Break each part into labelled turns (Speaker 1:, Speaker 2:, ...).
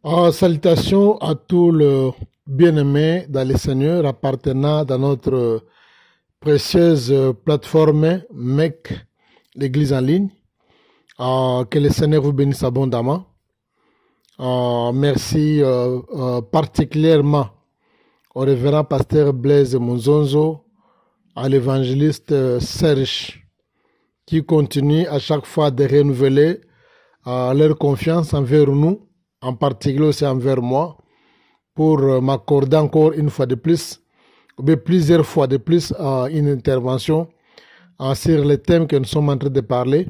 Speaker 1: Salutations à tous les bien-aimés dans le Seigneur appartenant dans notre précieuse plateforme MEC, l'Église en ligne. Que le Seigneur vous bénisse abondamment. Merci particulièrement au révérend pasteur Blaise Monzonzo, à l'évangéliste Serge, qui continue à chaque fois de renouveler leur confiance envers nous, en particulier aussi envers moi, pour m'accorder encore une fois de plus, ou bien plusieurs fois de plus, une intervention sur les thèmes que nous sommes en train de parler.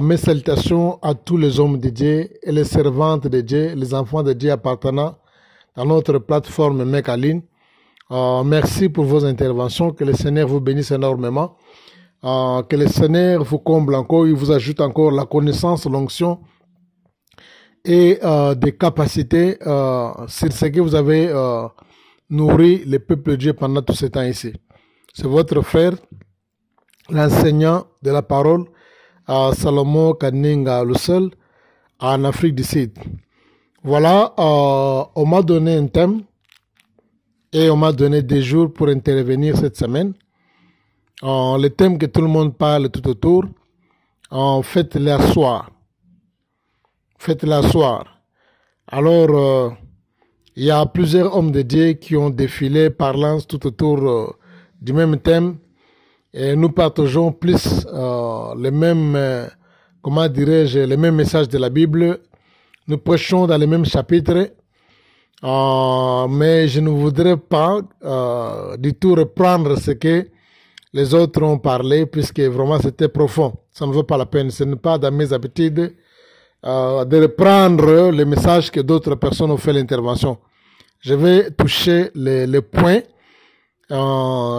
Speaker 1: Mes salutations à tous les hommes de Dieu et les servantes de Dieu, les enfants de Dieu appartenant dans notre plateforme Mekaline. Merci pour vos interventions, que le Seigneur vous bénisse énormément, que le Seigneur vous comble encore, il vous ajoute encore la connaissance, l'onction et des capacités sur ce que vous avez nourri le peuple de Dieu pendant tout ce temps ici. C'est votre frère, l'enseignant de la parole, Salomon Kaninga le seul, en Afrique du Sud. Voilà, on m'a donné un thème et on m'a donné des jours pour intervenir cette semaine. Le thème que tout le monde parle tout autour, faites-le asseoir. Faites-le asseoir. Alors, il y a plusieurs hommes de Dieu qui ont défilé parlant tout autour du même thème. Et nous partageons plus les mêmes, comment dirais-je, les mêmes messages de la Bible. Nous prêchons dans les mêmes chapitres. Mais je ne voudrais pas du tout reprendre ce que les autres ont parlé, puisque vraiment c'était profond. Ça ne vaut pas la peine. Ce n'est pas dans mes habitudes de reprendre les messages que d'autres personnes ont fait l'intervention. Je vais toucher les points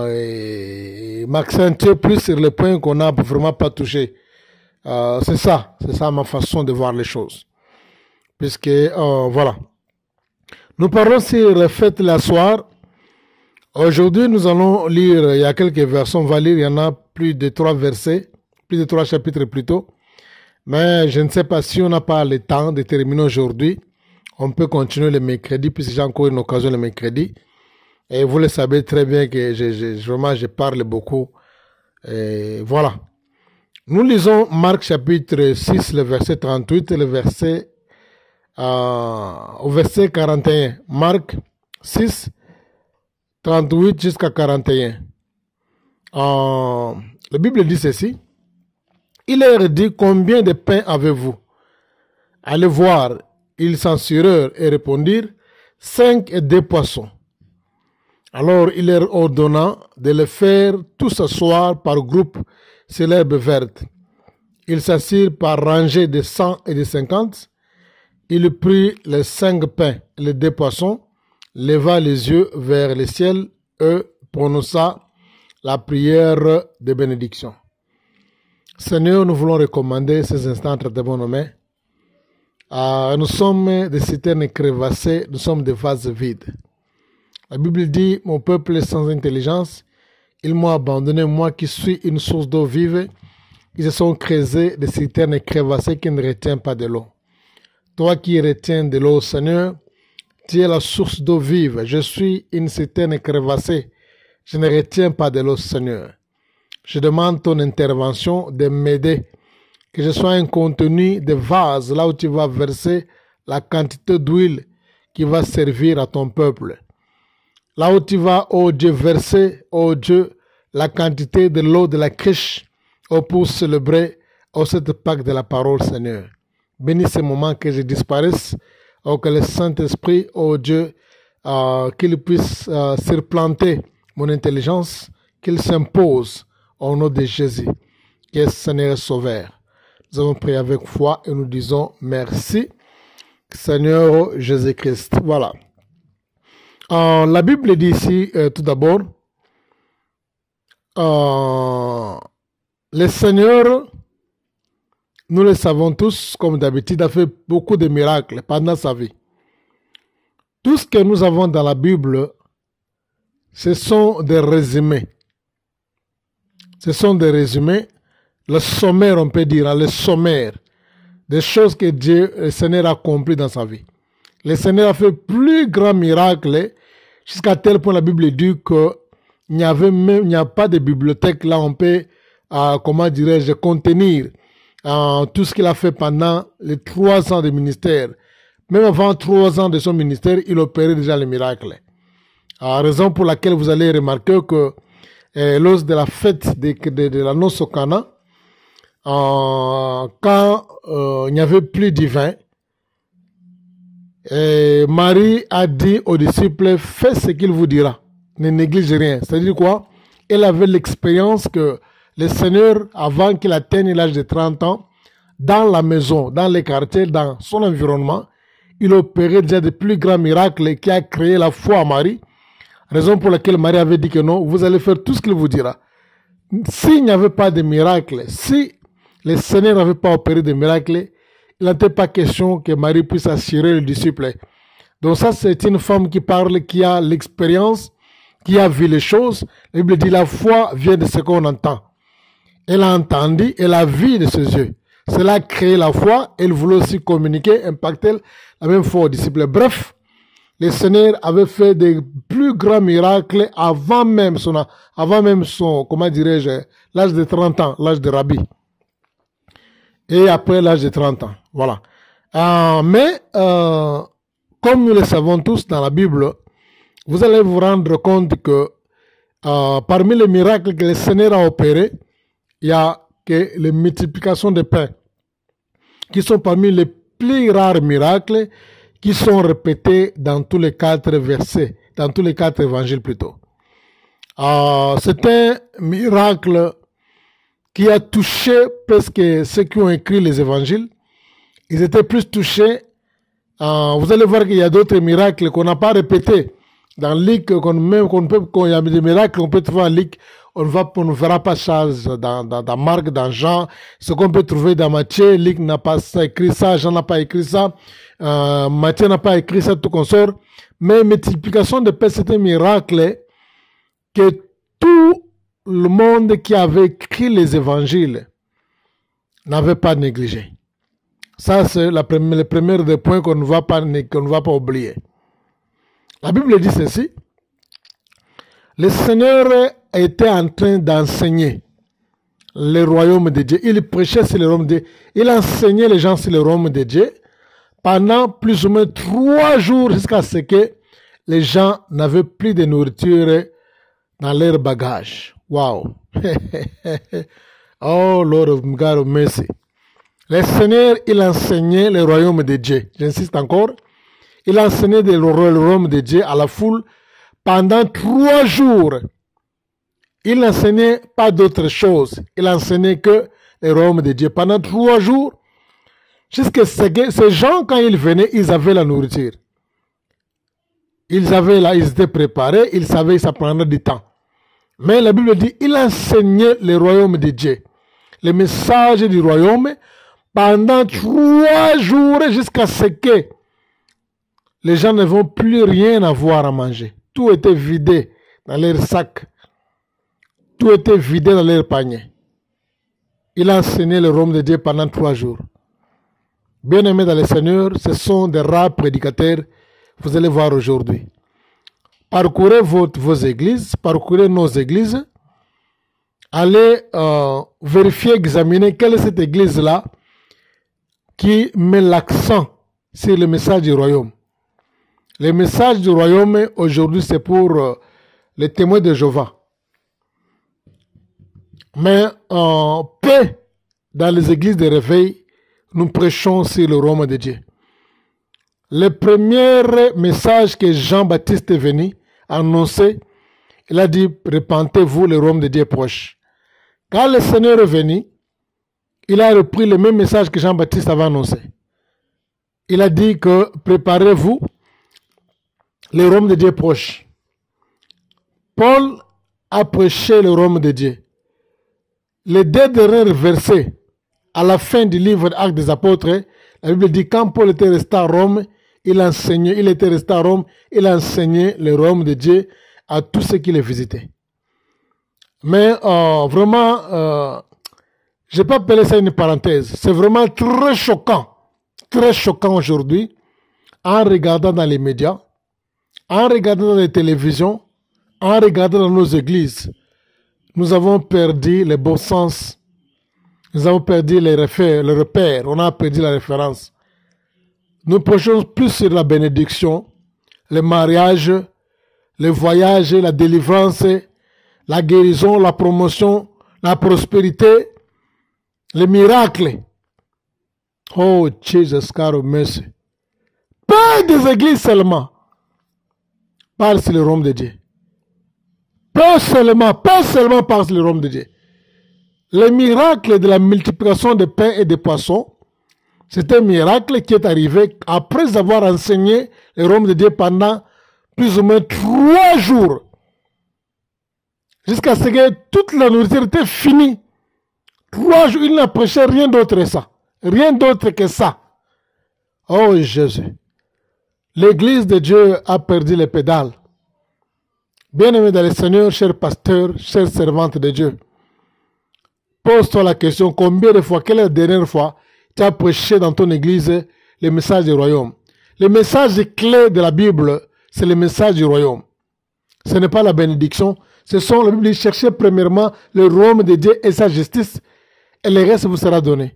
Speaker 1: et m'accentuer plus sur les points qu'on n'a vraiment pas touché. C'est ça ma façon de voir les choses. Puisque, voilà. Nous parlons sur Faites l'asseoir. Aujourd'hui, nous allons lire, il y a quelques versets, on va lire, il y en a plus de 3 versets, plus de 3 chapitres plutôt. Mais je ne sais pas si on n'a pas le temps de terminer aujourd'hui. On peut continuer le mercredi, puisque j'ai encore une occasion le mercredi. Et vous le savez très bien que vraiment je parle beaucoup. Et voilà. Nous lisons Marc chapitre 6, le verset 38 et le verset, au verset 41. Marc 6, 38 jusqu'à 41. La Bible dit ceci. Il leur dit, combien de pains avez-vous? Allez voir. Ils s'ensurèrent et répondirent, 5 et 2 poissons. Alors il leur ordonna de les faire tous s'asseoir par groupe sur l'herbe verte. Ils s'assirent par rangées de 100 et de 50. Il prit les 5 pains et les 2 poissons, leva les yeux vers le ciel et prononça la prière de bénédiction. Seigneur, nous voulons recommander ces instants entre tes bonnes mains. Nous sommes des citernes crevassées, nous sommes des vases vides. La Bible dit, mon peuple est sans intelligence, ils m'ont abandonné, moi qui suis une source d'eau vive. Ils se sont creusés des citernes crevassées qui ne retiennent pas de l'eau. Toi qui retiens de l'eau, Seigneur, tu es la source d'eau vive. Je suis une citerne crevassée. Je ne retiens pas de l'eau, Seigneur. Je demande ton intervention de m'aider. Que je sois un contenu de vase, là où tu vas verser la quantité d'huile qui va servir à ton peuple. Là où tu vas, oh Dieu, verser, oh Dieu, la quantité de l'eau de la crèche, oh, pour célébrer, oh, cette Pâque de la parole, Seigneur. Bénis ce moment que je disparaisse, oh, que le Saint-Esprit, oh Dieu, qu'il puisse surplanter mon intelligence, qu'il s'impose au nom de Jésus, qui est Seigneur Sauveur. Nous avons prié avec foi et nous disons merci, Seigneur Jésus-Christ. Voilà. La Bible dit ici, tout d'abord, le Seigneur, nous le savons tous, comme d'habitude, a fait beaucoup de miracles pendant sa vie. Tout ce que nous avons dans la Bible, ce sont des résumés. Ce sont des résumés, le sommaire, on peut dire, le sommaire des choses que Dieu, le Seigneur, a accompli dans sa vie. le Seigneur a fait plus grand miracle, jusqu'à tel point la Bible dit qu'il n'y a pas de bibliothèque là on peut, comment dirais-je, contenir tout ce qu'il a fait pendant les 3 ans de ministère. Même avant 3 ans de son ministère, il opérait déjà les miracles. Raison pour laquelle vous allez remarquer que lors de la fête de la noce au Cana, quand il n'y avait plus de vin, Marie a dit aux disciples, faites ce qu'il vous dira, ne négligez rien. C'est-à-dire quoi? Elle avait l'expérience que le Seigneur, avant qu'il atteigne l'âge de 30 ans, dans la maison, dans les quartiers, dans son environnement, il opérait déjà de plus grands miracles qui a créé la foi à Marie. Raison pour laquelle Marie avait dit que non, vous allez faire tout ce qu'il vous dira. S'il n'y avait pas de miracle, si le Seigneur n'avait pas opéré de miracle, il n'était pas question que Marie puisse assurer les disciples. Donc ça, c'est une femme qui parle, qui a l'expérience, qui a vu les choses. La Bible dit la foi vient de ce qu'on entend. Elle a entendu, elle a vu de ses yeux. Cela a créé la foi. Elle voulait aussi communiquer, impacter la même foi aux disciples. Bref, le Seigneur avait fait de plus grands miracles avant même son, comment dirais-je, l'âge de 30 ans, l'âge de Rabbi. Et après l'âge de 30 ans. Voilà. Mais, comme nous le savons tous dans la Bible, vous allez vous rendre compte que parmi les miracles que le Seigneur a opérés, il y a que les multiplications de pain, qui sont parmi les plus rares miracles qui sont répétés dans tous les 4 versets, dans tous les 4 évangiles plutôt. C'est un miracle qui a touché presque ceux qui ont écrit les évangiles. Ils étaient plus touchés. Vous allez voir qu'il y a d'autres miracles qu'on n'a pas répétés. Dans Luc, quand il y a des miracles qu'on peut trouver en Luc, on ne verra pas ça dans Marc, dans Jean. Ce qu'on peut trouver dans Matthieu, Luc n'a pas écrit ça, Jean n'a pas écrit ça, Matthieu n'a pas écrit ça, tout consort. Mais multiplication de pain, c'est un miracle que tout le monde qui avait écrit les évangiles n'avait pas négligé. Ça, c'est le premier des points qu'on ne va pas oublier. La Bible dit ceci. Le Seigneur était en train d'enseigner le royaume de Dieu. Il prêchait sur le royaume de Dieu. Il enseignait les gens sur le royaume de Dieu pendant plus ou moins 3 jours jusqu'à ce que les gens n'avaient plus de nourriture dans leur bagage. Wow. Oh Lord of God of mercy. Le Seigneur, il enseignait le royaume de Dieu. J'insiste encore. Il enseignait le royaume de Dieu à la foule pendant 3 jours. Il n'enseignait pas d'autre chose. Il enseignait que le royaume de Dieu pendant 3 jours. Jusqu'à ce que ces gens, quand ils venaient, ils avaient la nourriture. Ils étaient préparés, ils savaient que ça prendrait du temps. Mais la Bible dit, il enseignait le royaume de Dieu. Le message du royaume pendant 3 jours jusqu'à ce que les gens ne vont plus rien avoir à manger. Tout était vidé dans leurs sacs. Tout était vidé dans leurs paniers. Il a enseigné le royaume de Dieu pendant 3 jours. Bien-aimés dans le Seigneur, ce sont des rares prédicateurs, vous allez voir aujourd'hui. Parcourez vos églises, parcourez nos églises. Allez vérifier, examiner quelle est cette église-là qui met l'accent sur le message du royaume. Le message du royaume aujourd'hui, c'est pour les témoins de Jéhovah. Mais peu dans les églises de réveil, nous prêchons sur le royaume de Dieu. Le premier message que Jean-Baptiste est venu annoncer, il a dit, repentez-vous, le royaume de Dieu est proche. Quand le Seigneur est venu, il a repris le même message que Jean-Baptiste avait annoncé. Il a dit que préparez-vous, le royaume de Dieu est proche. Paul a prêché le royaume de Dieu. Les 2 derniers versets, à la fin du livre Actes des Apôtres, la Bible dit quand Paul était resté à Rome, il était resté à Rome, il enseignait le royaume de Dieu à tous ceux qui les visitaient. Mais vraiment, je ne vais pas appeler ça une parenthèse. C'est vraiment très choquant aujourd'hui, en regardant dans les médias, en regardant dans les télévisions, en regardant dans nos églises, nous avons perdu le bon sens. Nous avons perdu les repères, on a perdu la référence. Nous prêchons plus sur la bénédiction, le mariage, le voyage, la délivrance, la guérison, la promotion, la prospérité, les miracles. Oh, Jesus, God of mercy. Pas des églises seulement. Parle sur le royaume de Dieu. Pas seulement parle sur le royaume de Dieu. Le miracle de la multiplication de pain et de poissons, c'est un miracle qui est arrivé après avoir enseigné le royaume de Dieu pendant plus ou moins 3 jours. Jusqu'à ce que toute la nourriture était finie. 3 jours, il n'a prêché rien d'autre que ça. Rien d'autre que ça. Oh Jésus. L'église de Dieu a perdu les pédales. Bien-aimés dans le Seigneur, chers pasteurs, chères servantes de Dieu, pose-toi la question, combien de fois, quelle est la dernière fois tu as prêché dans ton église le message du royaume? Le message clé de la Bible, c'est le message du royaume. Ce n'est pas la bénédiction. Ce sont, la Bible dit, cherchez premièrement le royaume de Dieu et sa justice, et le reste vous sera donné.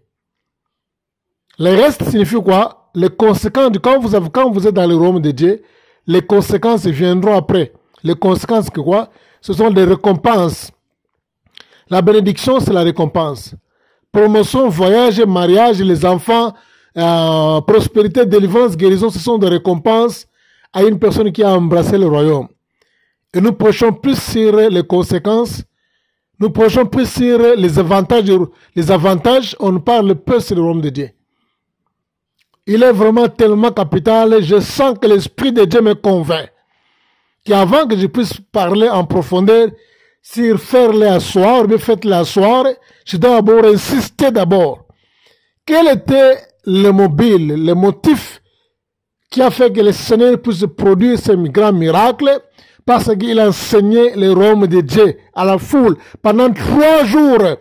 Speaker 1: Le reste signifie quoi? Les conséquences, quand vous êtes dans le royaume de Dieu, les conséquences viendront après. Les conséquences, que quoi? Ce sont des récompenses. La bénédiction, c'est la récompense. Promotion, voyage, mariage, les enfants, prospérité, délivrance, guérison, ce sont des récompenses à une personne qui a embrassé le royaume. Et nous prêchons plus sur les conséquences. Nous prêchons plus sur les avantages. Les avantages, on parle peu sur le royaume de Dieu. Il est vraiment tellement capital. Je sens que l'Esprit de Dieu me convainc. Qu'avant que je puisse parler en profondeur sur faire les asseoir, mais faites-les asseoir, je dois d'abord insister d'abord. Quel était le mobile, le motif qui a fait que le Seigneur puisse produire ce grand miracle? Parce qu'il a enseigné le royaume de Dieu à la foule pendant 3 jours,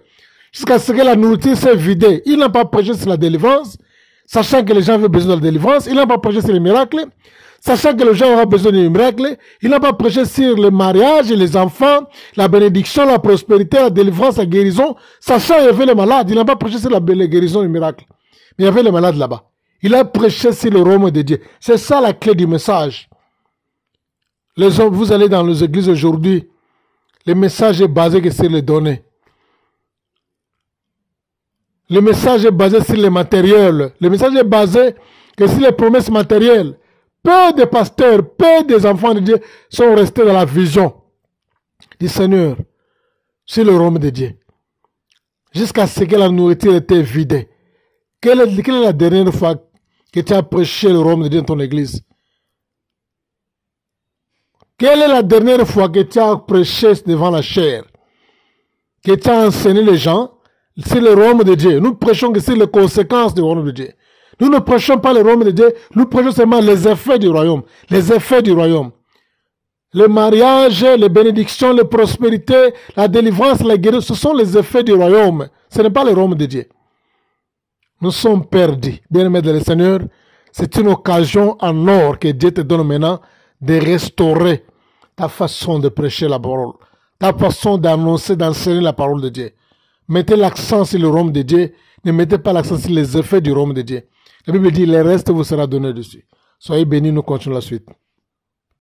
Speaker 1: jusqu'à ce que la nourriture s'est vidée. Il n'a pas prêché sur la délivrance, sachant que les gens avaient besoin de la délivrance. Il n'a pas prêché sur les miracles, sachant que les gens auraient besoin du miracle. Il n'a pas prêché sur le mariage, les enfants, la bénédiction, la prospérité, la délivrance, la guérison, sachant qu'il y avait les malades. Il n'a pas prêché sur la guérison et le miracle. Mais il y avait les malades là-bas. Il a prêché sur le royaume de Dieu. C'est ça la clé du message. Les hommes, vous allez dans les églises aujourd'hui, le message est basé que sur les données. Le message est basé sur les matériels. Le message est basé que sur les promesses matérielles. Peu de pasteurs, peu des enfants de Dieu sont restés dans la vision du Seigneur sur le royaume de Dieu. Jusqu'à ce que la nourriture était vidée. Quelle est la dernière fois que tu as prêché le royaume de Dieu dans ton église? Quelle est la dernière fois que tu as prêché devant la chair? Que tu as enseigné les gens sur le royaume de Dieu? Nous prêchons que c'est les conséquences du royaume de Dieu. Nous ne prêchons pas le royaume de Dieu, nous prêchons seulement les effets du royaume. Les effets du royaume. Le mariage, les bénédictions, les prospérités, la délivrance, la guérison, ce sont les effets du royaume. Ce n'est pas le royaume de Dieu. Nous sommes perdus. Bien-aimés dans le Seigneur, c'est une occasion en or que Dieu te donne maintenant de restaurer ta façon de prêcher la parole, ta façon d'annoncer, d'enseigner la parole de Dieu. Mettez l'accent sur le royaume de Dieu, ne mettez pas l'accent sur les effets du royaume de Dieu. La Bible dit, le reste vous sera donné dessus. Soyez bénis, nous continuons la suite.